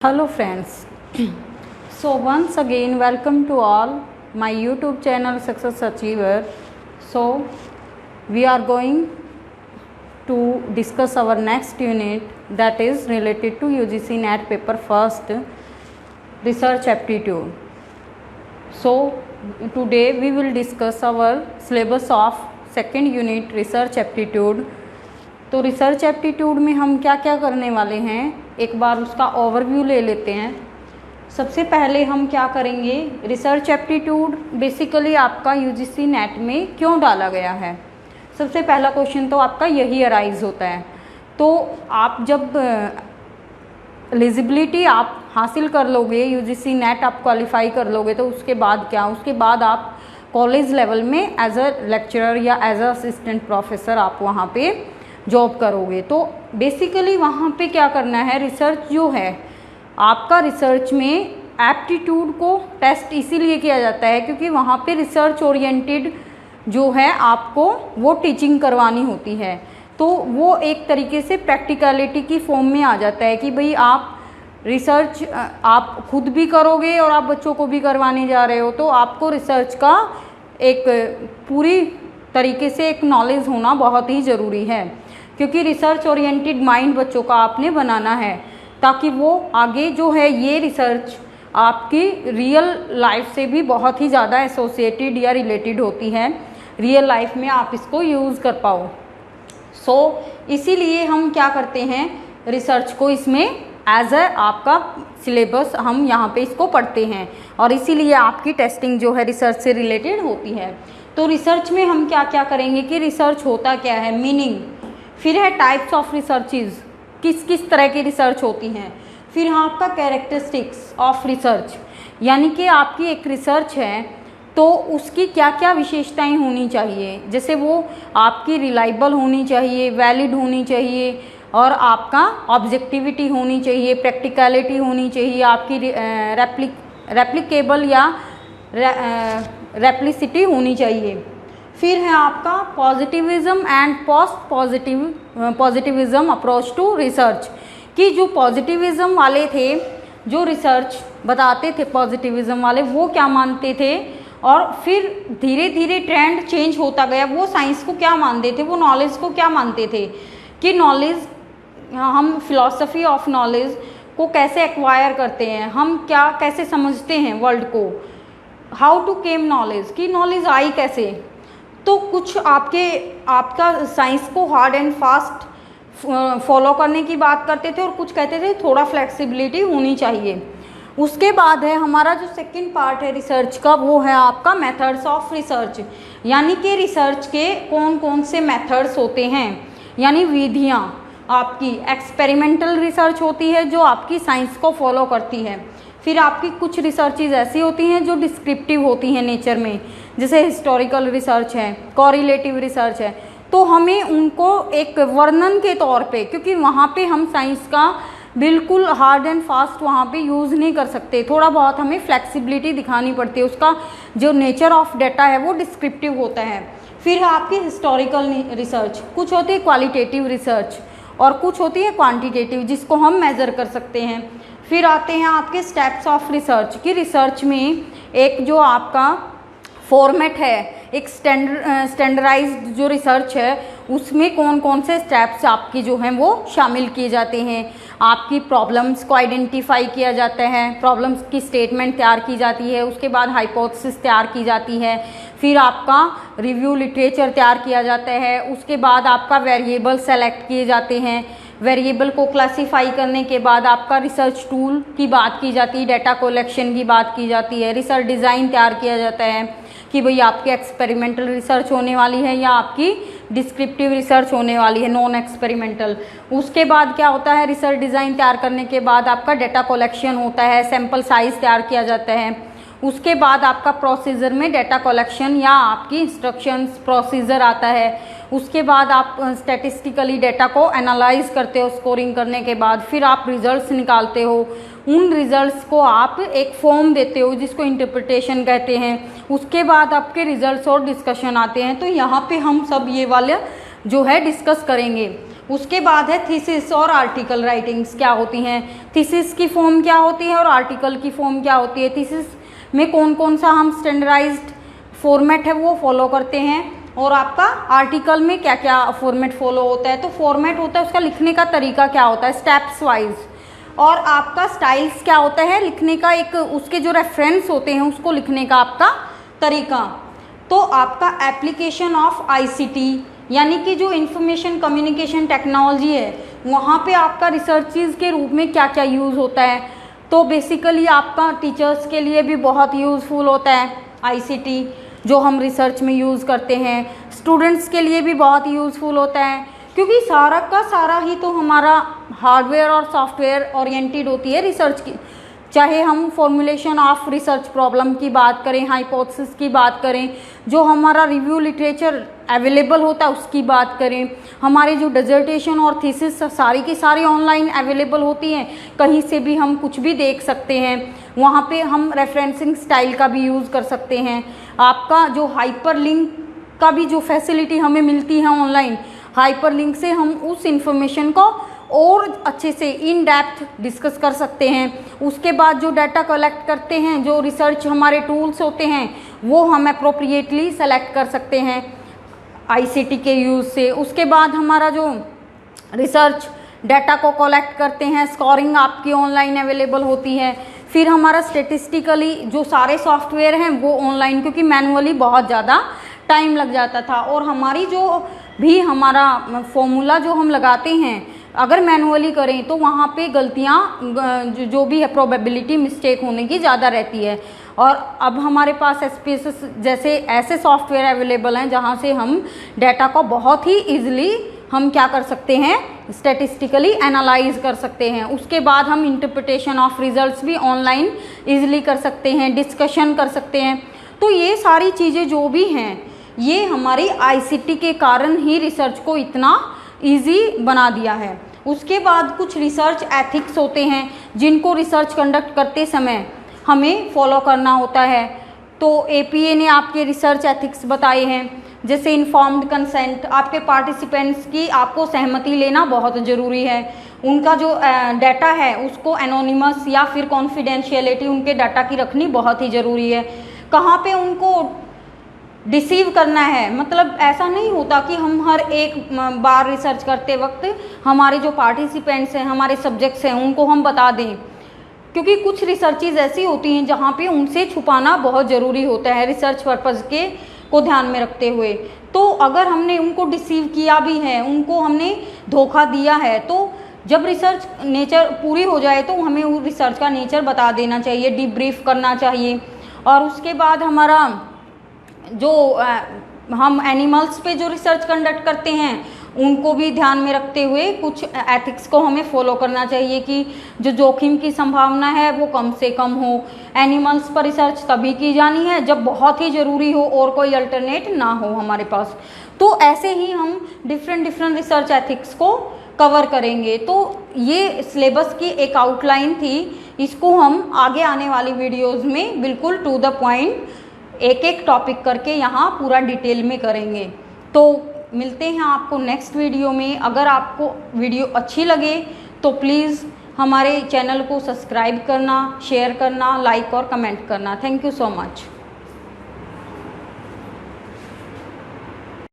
Hello friends. So once again welcome to all my YouTube channel Success Achiever. So we are going to discuss our next unit that is related to UGC NET paper first research aptitude. So today we will discuss our syllabus of second unit research aptitude. तो research aptitude में हम क्या क्या करने वाले हैं एक बार उसका ओवरव्यू ले लेते हैं। सबसे पहले हम क्या करेंगे, रिसर्च एप्टीट्यूड बेसिकली आपका यूजीसी नेट में क्यों डाला गया है। सबसे पहला क्वेश्चन तो आपका यही अराइज होता है। तो आप जब एलिजिबिलिटी आप हासिल कर लोगे, यूजीसी नेट आप क्वालिफाई कर लोगे, तो उसके बाद क्या, उसके बाद आप कॉलेज लेवल में एज अ लेक्चरर या एज अ असिस्टेंट प्रोफेसर आप वहाँ पे जॉब करोगे। तो बेसिकली वहाँ पे क्या करना है, रिसर्च जो है आपका, रिसर्च में एप्टीट्यूड को टेस्ट इसीलिए किया जाता है क्योंकि वहाँ पे रिसर्च ओरिएंटेड जो है आपको वो टीचिंग करवानी होती है। तो वो एक तरीके से प्रैक्टिकलिटी की फॉर्म में आ जाता है कि भाई आप रिसर्च आप खुद भी करोगे और आप बच्चों को भी करवाने जा रहे हो, तो आपको रिसर्च का एक पूरी तरीके से एक नॉलेज होना बहुत ही ज़रूरी है क्योंकि रिसर्च ओरिएंटेड माइंड बच्चों का आपने बनाना है ताकि वो आगे जो है ये रिसर्च आपकी रियल लाइफ से भी बहुत ही ज़्यादा एसोसिएटेड या रिलेटेड होती है, रियल लाइफ में आप इसको यूज़ कर पाओ। सो इसीलिए हम क्या करते हैं, रिसर्च को इसमें एज अ आपका सिलेबस हम यहाँ पे इसको पढ़ते हैं और इसीलिए आपकी टेस्टिंग जो है रिसर्च से रिलेटेड होती है। तो रिसर्च में हम क्या क्या करेंगे कि रिसर्च होता क्या है, मीनिंग, फिर है टाइप्स ऑफ रिसर्चेज, किस किस तरह की रिसर्च होती हैं, फिर हाँ आपका कैरेक्टरिस्टिक्स ऑफ रिसर्च, यानी कि आपकी एक रिसर्च है तो उसकी क्या क्या विशेषताएं होनी चाहिए, जैसे वो आपकी रिलायबल होनी चाहिए, वैलिड होनी चाहिए और आपका ऑब्जेक्टिविटी होनी चाहिए, प्रैक्टिकलिटी होनी चाहिए, आपकी रेप्लिकेबल या रेप्लिसिटी होनी चाहिए। फिर है आपका positivism and post positivism approach to research, कि जो पॉजिटिविज्म वाले थे, जो रिसर्च बताते थे पॉजिटिविज्म वाले, वो क्या मानते थे और फिर धीरे धीरे ट्रेंड चेंज होता गया, वो साइंस को क्या मानते थे, वो नॉलेज को क्या मानते थे कि नॉलेज, हम फिलॉसफी ऑफ नॉलेज को कैसे एक्वायर करते हैं, हम क्या कैसे समझते हैं वर्ल्ड को, हाउ टू केम नॉलेज, कि नॉलेज आई कैसे। तो कुछ आपका साइंस को हार्ड एंड फास्ट फॉलो करने की बात करते थे और कुछ कहते थे थोड़ा फ्लेक्सिबिलिटी होनी चाहिए। उसके बाद है हमारा जो सेकंड पार्ट है रिसर्च का, वो है आपका मेथड्स ऑफ रिसर्च, यानी कि रिसर्च के कौन कौन से मेथड्स होते हैं, यानी विधियाँ। आपकी एक्सपेरिमेंटल रिसर्च होती है जो आपकी साइंस को फॉलो करती है। फिर आपकी कुछ रिसर्चेज ऐसी होती हैं जो डिस्क्रिप्टिव होती हैं नेचर में, जैसे हिस्टोरिकल रिसर्च है, कोरिलेटिव रिसर्च है। तो हमें उनको एक वर्णन के तौर पे, क्योंकि वहाँ पे हम साइंस का बिल्कुल हार्ड एंड फास्ट वहाँ पे यूज़ नहीं कर सकते, थोड़ा बहुत हमें फ्लेक्सिबिलिटी दिखानी पड़ती है, उसका जो नेचर ऑफ डाटा है वो डिस्क्रिप्टिव होता है। फिर है आपकी हिस्टोरिकल रिसर्च, कुछ होती है क्वालिटेटिव रिसर्च और कुछ होती है क्वांटिटेटिव, जिसको हम मेज़र कर सकते हैं। फिर आते हैं आपके स्टेप्स ऑफ रिसर्च, कि रिसर्च में एक जो आपका फॉर्मेट है, एक स्टैंडर्डाइज्ड जो रिसर्च है उसमें कौन कौन से स्टेप्स आपकी जो हैं वो शामिल किए जाते हैं। आपकी प्रॉब्लम्स को आइडेंटिफाई किया जाता है, प्रॉब्लम्स की स्टेटमेंट तैयार की जाती है, उसके बाद हाइपोथेसिस तैयार की जाती है, फिर आपका रिव्यू लिटरेचर तैयार किया जाता है, उसके बाद आपका वेरिएबल सेलेक्ट किए जाते हैं, वेरिएबल को क्लासीफाई करने के बाद आपका रिसर्च टूल की बात की जाती है, डाटा कलेक्शन की बात की जाती है, रिसर्च डिज़ाइन तैयार किया जाता है कि भाई आपकी एक्सपेरिमेंटल रिसर्च होने वाली है या आपकी डिस्क्रिप्टिव रिसर्च होने वाली है, नॉन एक्सपेरिमेंटल। उसके बाद क्या होता है, रिसर्च डिज़ाइन तैयार करने के बाद आपका डाटा कलेक्शन होता है, सैम्पल साइज़ तैयार किया जाता है। उसके बाद आपका प्रोसीजर में डाटा कलेक्शन या आपकी इंस्ट्रक्शंस प्रोसीजर आता है। उसके बाद आप स्टैटिस्टिकली डाटा को एनालाइज करते हो, स्कोरिंग करने के बाद फिर आप रिजल्ट्स निकालते हो, उन रिजल्ट्स को आप एक फॉर्म देते हो जिसको इंटरप्रिटेशन कहते हैं। उसके बाद आपके रिजल्ट्स और डिस्कशन आते हैं। तो यहाँ पे हम सब ये वाले जो है डिस्कस करेंगे। उसके बाद है थीसिस और आर्टिकल राइटिंग्स क्या होती हैं, थीसिस की फॉर्म क्या होती है और आर्टिकल की फॉर्म क्या होती है, थीसिस में कौन कौन सा हम स्टैंडर्डाइज्ड फॉर्मेट है वो फॉलो करते हैं, और आपका आर्टिकल में क्या क्या फॉर्मेट फॉलो होता है। तो फॉर्मेट होता है उसका लिखने का तरीका क्या होता है स्टेप्स वाइज, और आपका स्टाइल्स क्या होता है लिखने का, एक उसके जो रेफरेंस होते हैं उसको लिखने का आपका तरीका। तो आपका एप्लीकेशन ऑफ आईसीटी यानी कि जो इंफॉर्मेशन कम्युनिकेशन टेक्नोलॉजी है वहाँ पे आपका रिसर्चेज के रूप में क्या क्या यूज़ होता है। तो बेसिकली आपका टीचर्स के लिए भी बहुत यूज़फुल होता है आईसीटी जो हम रिसर्च में यूज़ करते हैं, स्टूडेंट्स के लिए भी बहुत यूज़फुल होता है, क्योंकि सारा का सारा ही तो हमारा हार्डवेयर और सॉफ्टवेयर ओरिएंटेड होती है रिसर्च की। चाहे हम फॉर्मुलेशन ऑफ रिसर्च प्रॉब्लम की बात करें, हाइपोथेसिस की बात करें, जो हमारा रिव्यू लिटरेचर अवेलेबल होता है उसकी बात करें, हमारे जो डिसर्टेशन और थीसिस सारी की सारी ऑनलाइन अवेलेबल होती हैं, कहीं से भी हम कुछ भी देख सकते हैं, वहाँ पे हम रेफरेंसिंग स्टाइल का भी यूज़ कर सकते हैं। आपका जो हाइपर लिंक का भी जो फैसिलिटी हमें मिलती है ऑनलाइन, हाइपर लिंक से हम उस इंफॉर्मेशन को और अच्छे से इन डेप्थ डिस्कस कर सकते हैं। उसके बाद जो डाटा कलेक्ट करते हैं, जो रिसर्च हमारे टूल्स होते हैं वो हम अप्रोप्रिएटली सेलेक्ट कर सकते हैं आईसीटी के यूज़ से। उसके बाद हमारा जो रिसर्च डाटा को कलेक्ट करते हैं, स्कोरिंग आपकी ऑनलाइन अवेलेबल होती है। फिर हमारा स्टेटिस्टिकली जो सारे सॉफ्टवेयर हैं वो ऑनलाइन, क्योंकि मैनुअली बहुत ज़्यादा टाइम लग जाता था, और हमारी जो भी हमारा फॉर्मूला जो हम लगाते हैं अगर मैनुअली करें तो वहाँ पे गलतियाँ जो भी है प्रोबेबिलिटी मिस्टेक होने की ज़्यादा रहती है। और अब हमारे पास एसपीएसएस जैसे ऐसे सॉफ्टवेयर अवेलेबल हैं जहाँ से हम डाटा को बहुत ही ईजिली हम क्या कर सकते हैं स्टैटिस्टिकली एनालाइज कर सकते हैं। उसके बाद हम इंटरप्रिटेशन ऑफ रिजल्ट्स भी ऑनलाइन ईजिली कर सकते हैं, डिस्कशन कर सकते हैं। तो ये सारी चीज़ें जो भी हैं ये हमारी आईसीटी के कारण ही रिसर्च को इतना इजी बना दिया है। उसके बाद कुछ रिसर्च एथिक्स होते हैं जिनको रिसर्च कंडक्ट करते समय हमें फॉलो करना होता है। तो एपीए ने आपके रिसर्च एथिक्स बताए हैं, जैसे इन्फॉर्म्ड कंसेंट, आपके पार्टिसिपेंट्स की आपको सहमति लेना बहुत ज़रूरी है। उनका जो डाटा है उसको एनोनिमस या फिर कॉन्फिडेंशियलिटी उनके डाटा की रखनी बहुत ही ज़रूरी है। कहाँ पे उनको डिसीव करना है, मतलब ऐसा नहीं होता कि हम हर एक बार रिसर्च करते वक्त हमारे जो पार्टिसिपेंट्स हैं, हमारे सब्जेक्ट्स हैं, उनको हम बता दें, क्योंकि कुछ रिसर्चेज ऐसी होती हैं जहाँ पे उनसे छुपाना बहुत ज़रूरी होता है रिसर्च पर्पज़ के को ध्यान में रखते हुए। तो अगर हमने उनको डिसीव किया भी है, उनको हमने धोखा दिया है, तो जब रिसर्च नेचर पूरी हो जाए तो हमें उस रिसर्च का नेचर बता देना चाहिए, डीब्रीफ करना चाहिए। और उसके बाद हमारा जो हम एनिमल्स पे जो रिसर्च कंडक्ट करते हैं उनको भी ध्यान में रखते हुए कुछ एथिक्स को हमें फॉलो करना चाहिए कि जो जोखिम की संभावना है वो कम से कम हो। एनिमल्स पर रिसर्च तभी की जानी है जब बहुत ही ज़रूरी हो और कोई अल्टरनेट ना हो हमारे पास। तो ऐसे ही हम डिफरेंट रिसर्च एथिक्स को कवर करेंगे। तो ये सिलेबस की एक आउटलाइन थी, इसको हम आगे आने वाली वीडियोज़ में बिल्कुल टू द पॉइंट एक एक टॉपिक करके यहाँ पूरा डिटेल में करेंगे। तो मिलते हैं आपको नेक्स्ट वीडियो में। अगर आपको वीडियो अच्छी लगे तो प्लीज़ हमारे चैनल को सब्सक्राइब करना, शेयर करना, लाइक और कमेंट करना। Thank you so much.